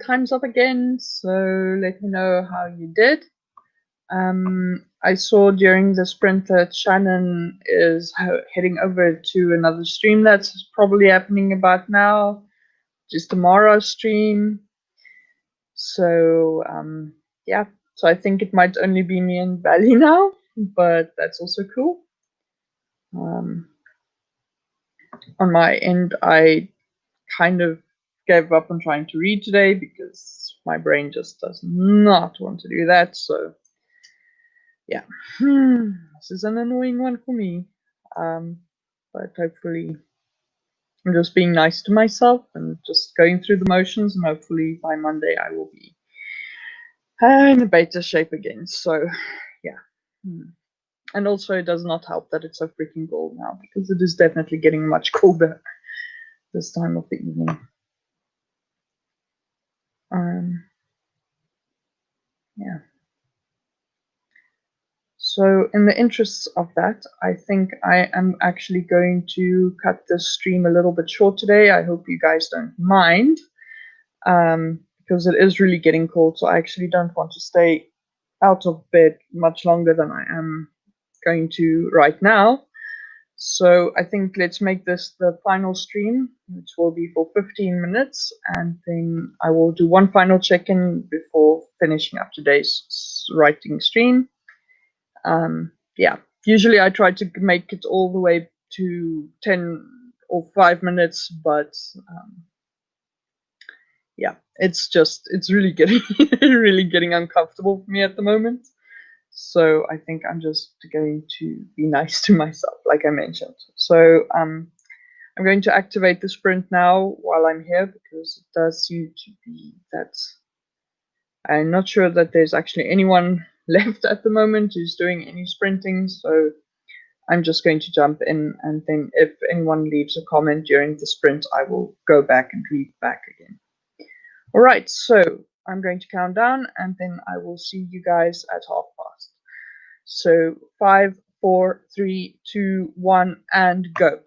time's up again, so let me know how you did. I saw during the sprint that Shannon is heading over to another stream that's probably happening about now, just tomorrow's stream. So, yeah, so I think it might only be me and Bally now, but that's also cool. Um, on my end, I kind of gave up on trying to read today because my brain just does not want to do that. So, yeah, this is an annoying one for me. But hopefully, I'm just being nice to myself and just going through the motions, and hopefully by Monday I will be in a better shape again. So, yeah. And also, it does not help that it's so freaking cold now because it is definitely getting much colder this time of the evening. Yeah. So, in the interests of that, I think I am actually going to cut this stream a little bit short today. I hope you guys don't mind, because it is really getting cold. So, I actually don't want to stay out of bed much longer than I am going to right now. So, I think let's make this the final stream, which will be for 15 minutes, and then I will do one final check in before finishing up today's writing stream. Yeah, usually I try to make it all the way to 10 or 5 minutes, but yeah, it's really getting really getting uncomfortable for me at the moment. So I think I'm just going to be nice to myself, like I mentioned. So I'm going to activate the sprint now while I'm here because it does seem to be that I'm not sure that there's actually anyone left at the moment who's doing any sprinting. So I'm just going to jump in, and then if anyone leaves a comment during the sprint, I will go back and read back again. All right, so I'm going to count down, and then I will see you guys at 1:30. So 5, 4, 3, 2, 1, and go.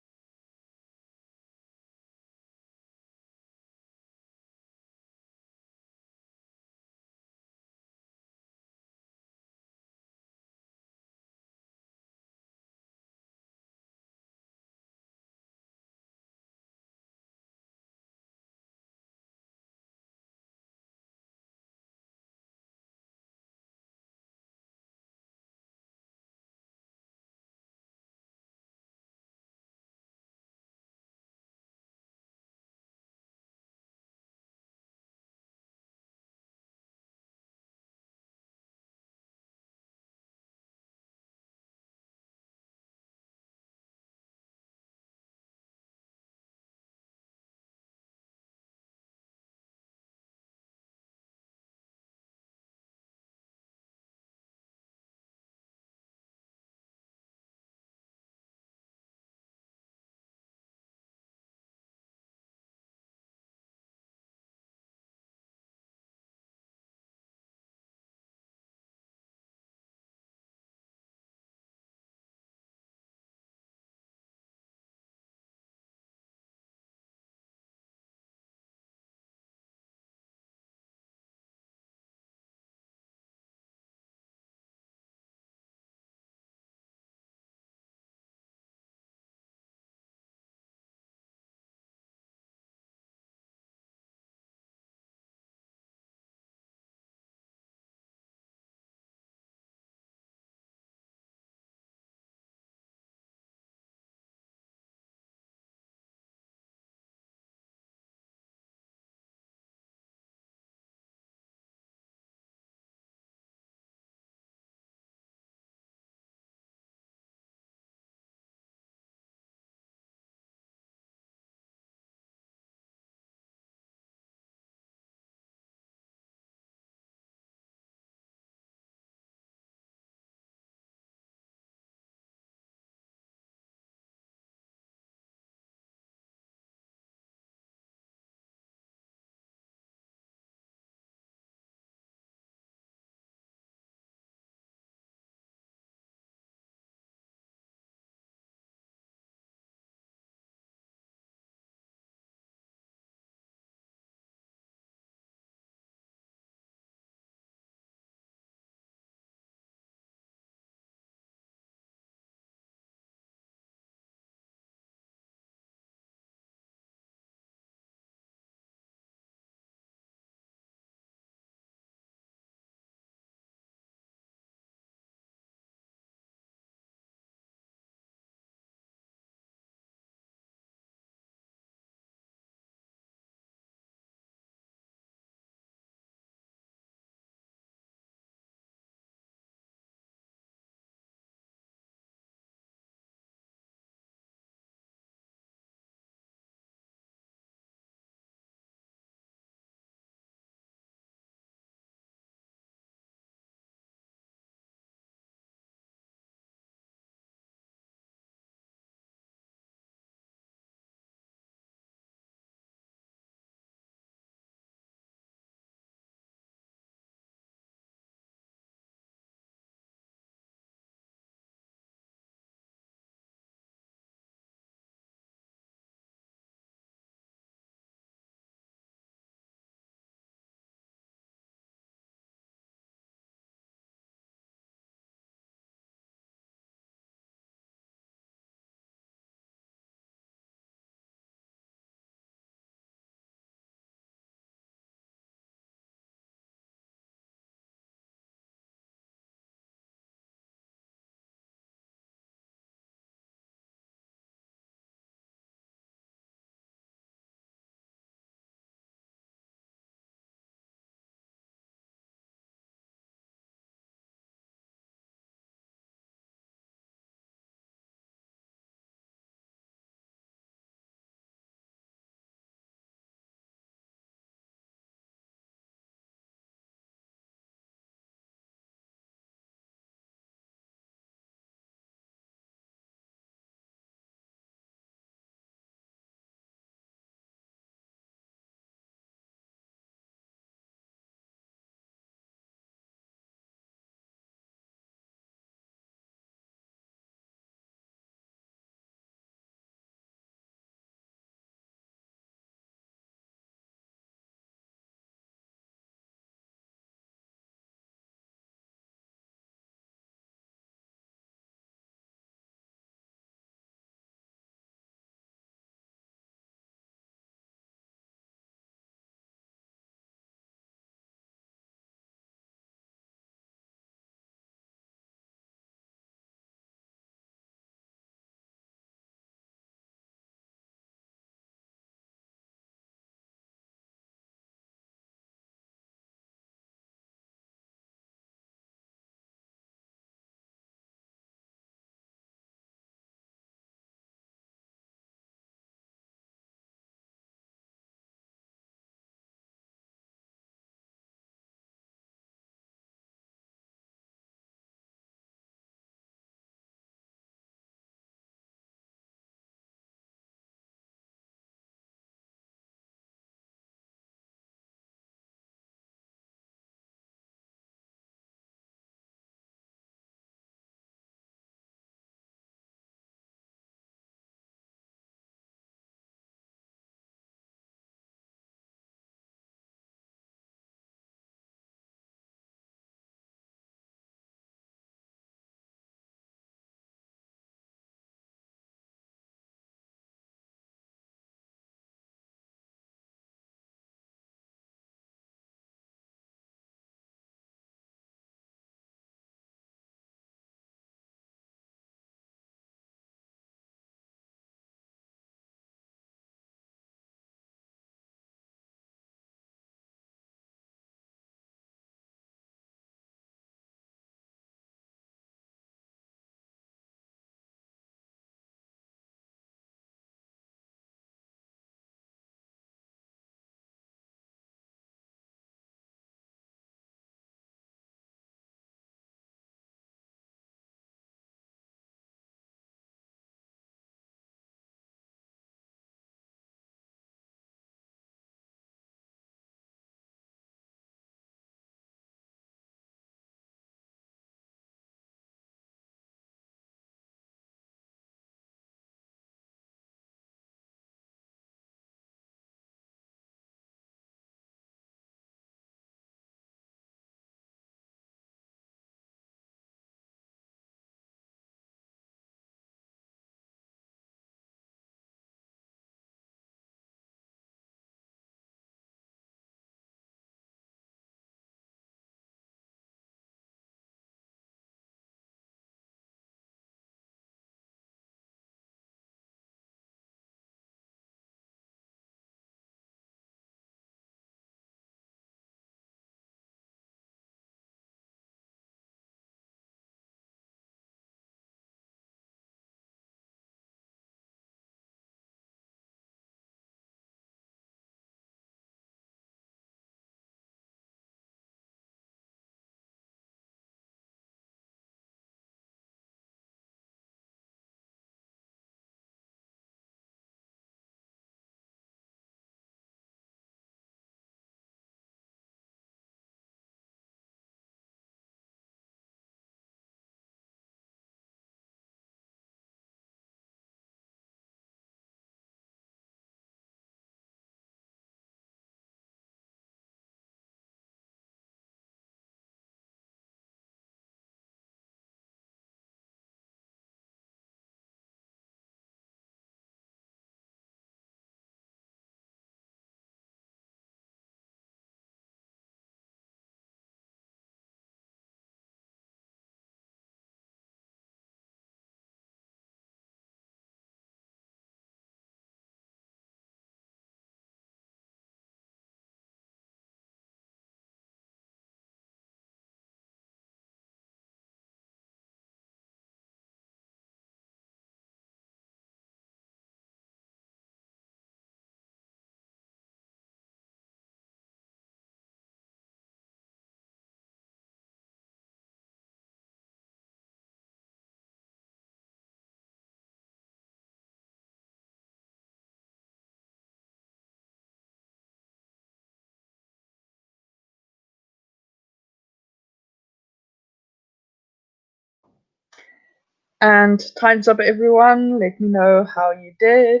And time's up, everyone. Let me know how you did.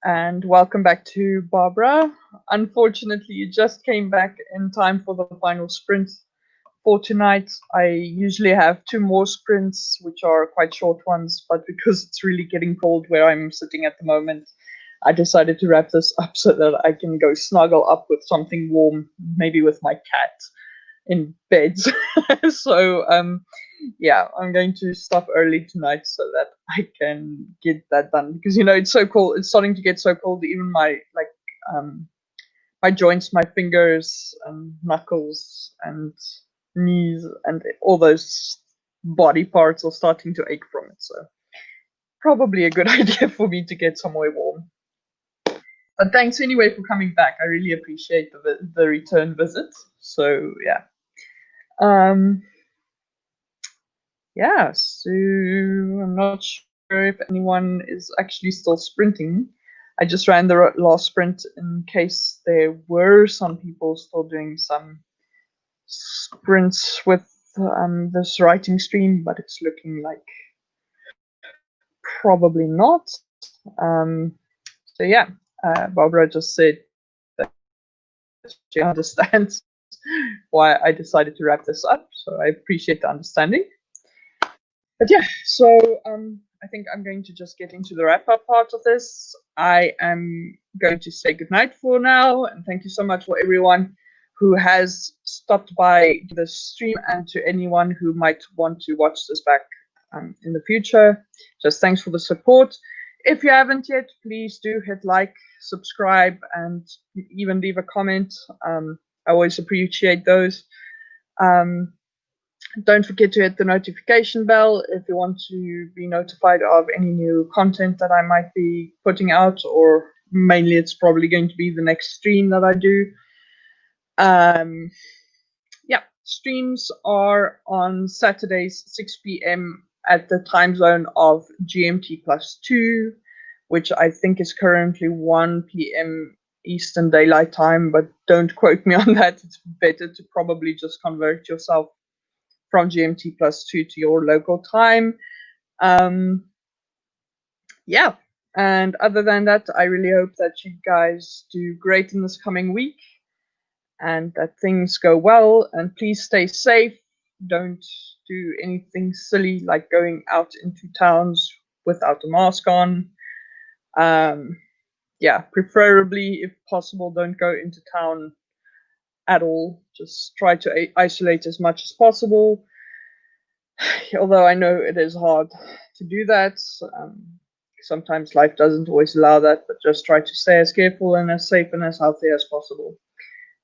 And welcome back to Barbara. Unfortunately, you just came back in time for the final sprint for tonight. I usually have 2 more sprints, which are quite short ones, but because it's really getting cold where I'm sitting at the moment, I decided to wrap this up so that I can go snuggle up with something warm, maybe with my cat in bed. So yeah, I'm going to stop early tonight so that I can get that done, because it's so cold. It's starting to get so cold, even my my joints, my fingers and knuckles and knees and all those body parts are starting to ache from it. So probably a good idea for me to get somewhere warm. But thanks anyway for coming back. I really appreciate the return visit. So yeah. Yeah, so I'm not sure if anyone is actually still sprinting. I just ran the last sprint in case there were some people still doing some sprints with this writing stream, but it's looking like probably not. So yeah, Barbara just said that she understands why I decided to wrap this up, so I appreciate the understanding. But yeah, so I think I'm going to just get into the wrap-up part of this. I am going to say goodnight for now, and thank you so much for everyone who has stopped by the stream, and to anyone who might want to watch this back in the future. Just thanks for the support. If you haven't yet, please do hit like, subscribe, and even leave a comment. I always appreciate those. Don't forget to hit the notification bell if you want to be notified of any new content that I might be putting out, or mainly it's probably going to be the next stream that I do. Yeah, streams are on Saturdays, 6 p.m. at the time zone of GMT +2, which I think is currently 1 p.m. Eastern Daylight Time, but don't quote me on that. It's better to probably just convert yourself from GMT +2 to your local time. Yeah, and other than that, I really hope that you guys do great in this coming week and that things go well, and please stay safe. Don't do anything silly like going out into towns without a mask on. Yeah, preferably, if possible, don't go into town at all. Just try to isolate as much as possible. Although I know it is hard to do that. Sometimes life doesn't always allow that, but just try to stay as careful and as safe and as healthy as possible.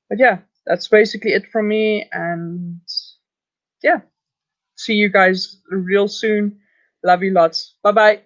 But yeah, that's basically it from me, and yeah, see you guys real soon. Love you lots. Bye bye.